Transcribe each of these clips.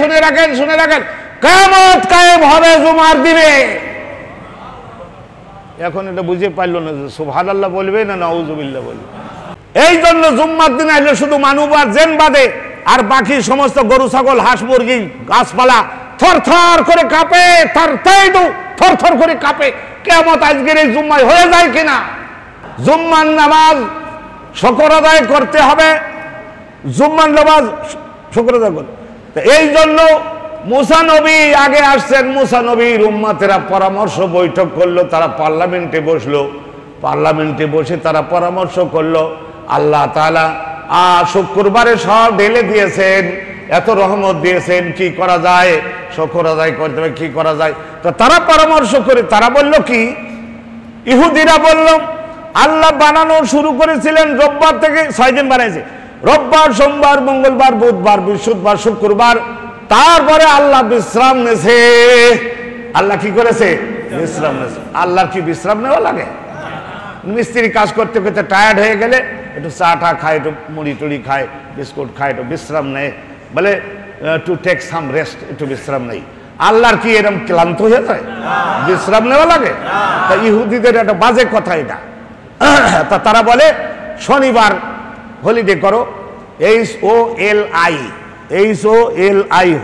শুনে রাখেন, শুনে রাখেন, কিয়ামত কায়েম হবে জুমার দিনে। এখন এটা বুঝে পারল না যে সুবহানাল্লাহ বলবে না নাউজুবিল্লাহ বলবে। এই জন্য জুম্মার দিন আসলে শুধু মানুষ আর জেন বাদে আর বাকি সমস্ত গরু ছাগল হাঁস মুরগি গাছপালা থর থর করে কাঁপে, থর থর করে কাঁপে। কিয়ামত আজকের এই জুম্মায় হয়ে যায় কিনা? জুম্মার নামাজ শুকর আদায় করতে হবে, জুম্মার নামাজ শুকর আদায় করতে। এই জন্য মুসা নবী আগে আসছেন, মুসা নবীর উম্মতেরা পরামর্শ বৈঠক করলো, তারা পার্লামেন্টে বসলো, পার্লামেন্টে বসে তারা পরামর্শ করলো। আল্লাহ তাআলা শুক্রবারে সব ঢেলে দিয়েছেন, এত রহমত দিয়েছেন, কি করা যায়, শুকর আদায় করতে হবে, কি করা যায়। তো তারা পরামর্শ করে তারা বলল কি, ইহুদিরা বলল আল্লাহ বানানো শুরু করেছিলেন রোববার থেকে, 6 দিন বানাইছে, রোববার সোমবার মঙ্গলবার বুধবার বৃহস্পতিবার শুক্রবার, তারপরে আল্লাহ বিশ্রাম নেছে। আল্লাহ কি করেছে? বিশ্রাম নেছে। আল্লাহর কি বিশ্রাম নেওয়া লাগে? মিস্ত্রি কাজ করতে করতে টায়ার্ড হয়ে গেলে একটু চা টা খায়, একটু মুড়ি টুড়ি খায়, বিস্কুট খায়, একটু বিশ্রাম নেয়, বলে টু টেক সাম রেস্ট, একটু বিশ্রাম নেই। আল্লাহর কি এরকম ক্লান্ত হয়ে যায়? বিশ্রাম নেওয়া লাগে? তা ইহুদিদের একটা বাজে কথা এটা। তা তারা বলে শনিবার হলিডে করো, HOLI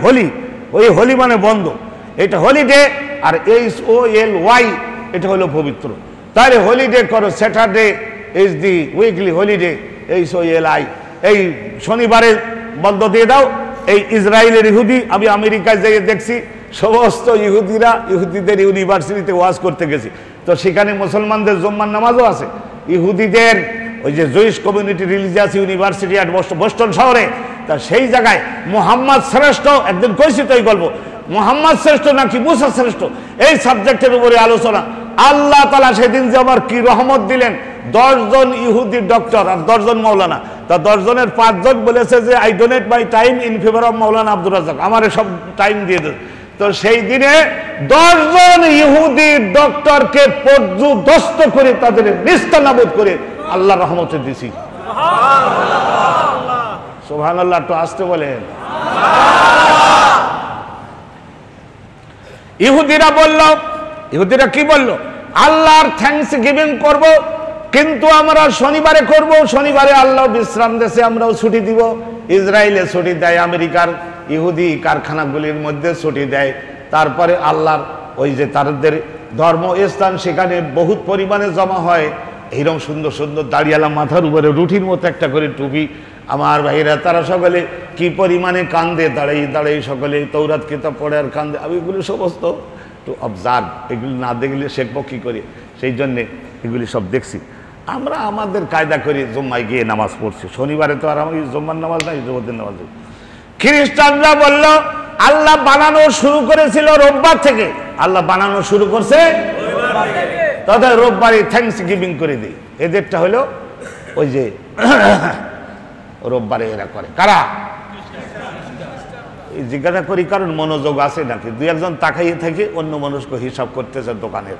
হোলি, ওই হোলি মানে বন্ধ, এটা হলিডে। আর HOLY এটা হলো পবিত্র। তাহলে হলিডে করো, Saturday is the weekly holiday, HOLI, এই শনিবারে বন্ধ দিয়ে দাও। এই ইসরায়েলের ইহুদি, আমি আমেরিকায় যেয়ে দেখছি সমস্ত ইহুদিরা, ইহুদিদের ইউনিভার্সিটিতে ওয়াজ করতে গেছি, তো সেখানে মুসলমানদের জুম্মার নামাজও আছে। ইহুদিদের ওই যে জুইশ কমিউনিটি রিলিজিয়াস ইউনিভার্সিটি আর বোস্টন শহরে, তা সেই জায়গায় মুহাম্মদ শ্রেষ্ঠ, একদিন কইছি তো এই গল্প, মুহাম্মদ শ্রেষ্ঠ নাকি মুসা শ্রেষ্ঠ, এই সাবজেক্টের উপরে আলোচনা। আল্লাহ তাআলা সেদিন যে আমার কি রহমত দিলেন, 10 জন ইহুদি ডক্টর আর 10 জন মৌলানা, তা 10 জনের 5 জন বলেছে যে I donate my time in favour of Maulana Abdur Razzak, আমার সব টাইম দিয়ে দেন। তো সেই দিনে 10 জন ইহুদি ডক্টরকে পর্যুদস্ত করে তাদের নিস্তানাবুদ করে আল্লাহর রহমতে দিছি। সুবহানাল্লাহ, তো আসতে বলেন। ইহুদিরা বলল, ইহুদিরা কি বলল, আল্লাহর থ্যাঙ্কস গিভিং করব, কিন্তু আমরা শনিবারে করব, শনিবারে আল্লাহ বিশ্রাম দেশে আমরাও ছুটি দিব। ইসরায়েলে ছুটি দেয়, আমেরিকার ইহুদি কারখানাগুলির মধ্যে ছুটি দেয়। তারপরে আল্লাহর ওই যে তাদের ধর্মস্থান, সেখানে বহুত পরিমাণে জমা হয়, এইরকম সুন্দর সুন্দর দাড়িয়ালা, মাথার উপরে রুটির মতো একটা করে টুপি। আমার ভাইরা তারা সকলে কি পরিমাণে কান্দে, দাঁড়াই দাঁড়াই সকলে তৌরাত কিতাব পড়ে আর কান্দে। আমি এগুলি সমস্ত টু অবজার্ভ, এগুলি না দেখলে শেখবো কী করি, সেই জন্যে এগুলি সব দেখছি। আমরা আমাদের কায়দা করি, জুম্মায় গিয়ে নামাজ পড়ছি, শনিবারে তো আর আমি জুম্মার নামাজ নাই, জুমার নামাজ। খ্রিস্টানরা বলল আল্লাহ বানানো শুরু করেছিল রোববার থেকে, আল্লাহ বানানো শুরু করছে তাদের রোববারে থ্যাঙ্কস গিভিং করে দিই। এদেরটা হলো ওই যে রোববারে এরা করে। কারা? জিজ্ঞাসা করি কারণ মনোযোগ আছে নাকি, 2-1 তাকাইয়ে থেকে অন্য মানুষকে হিসাব করতেছে দোকানের,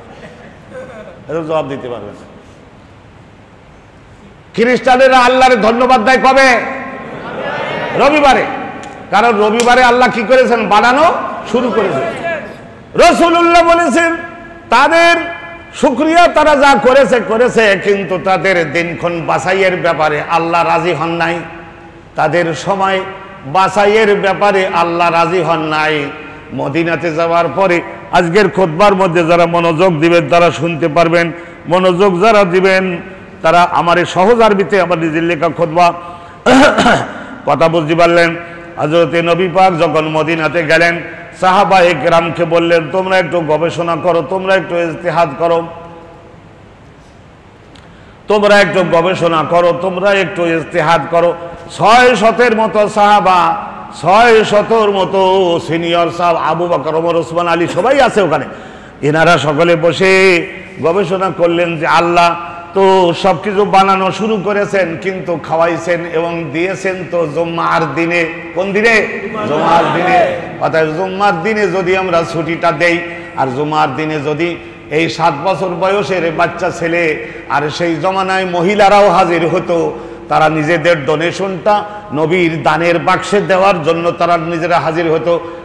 এটা জবাব দিতে পারবে না। খ্রিস্টানেরা আল্লাহরে ধন্যবাদ দেয় কবে? রবিবারে, কারণ রবিবারে আল্লাহ কি করেছেন? বানানো শুরু করেছেন। রাসূলুল্লাহ বলেছেন তাদের শুকরিয়া তারা যা করেছে, কিন্তু তাদের দিনক্ষণ বাছাইয়ের ব্যাপারে আল্লাহ রাজি হন নাই, তাদের সময় বাছাইয়ের ব্যাপারে আল্লাহ রাজি হন নাই। মদিনাতে যাওয়ার পরে আজকের খুতবার মধ্যে যারা মনোযোগ দিবেন তারা শুনতে পারবেন, মনোযোগ যারা দিবেন তারা আমার এই সহজ আরবিতে আমার নিজের লেখা খুতবা কথা বুঝতে পারলেন। হযরতে নবী পাক যখন মদিনাতে গেলেন, সাহাবায়ে কেরামকে বললেন তোমরা একটু গবেষণা করো, তোমরা একটু ইজতিহাদ করো, তোমরা একটু গবেষণা করো, তোমরা একটু ইজতিহাদ করো। 600-এর মতো সাহাবা, 600-র মতো সিনিয়র সাহাব, আবু বকর, ওমর, ওসমান, আলী সবাই আছে ওখানে। এনারা সকলে বসে গবেষণা করলেন যে আল্লাহ তো সবকিছু বানানো শুরু করেছেন, কিন্তু খাওয়াইছেন এবং দিয়েছেন তো জুম্মার দিনে। কোন দিনে? জুম্মার দিনে। অর্থাৎ জুম্মার দিনে যদি আমরা ছুটিটা দেই, আর জুম্মার দিনে যদি এই 7 বছর বয়সের বাচ্চা ছেলে, আর সেই জমানায় মহিলারাও হাজির হতো, তারা নিজেদের ডোনেশনটা নবীর দানের বাক্সে দেওয়ার জন্য তারা নিজেরা হাজির হতো।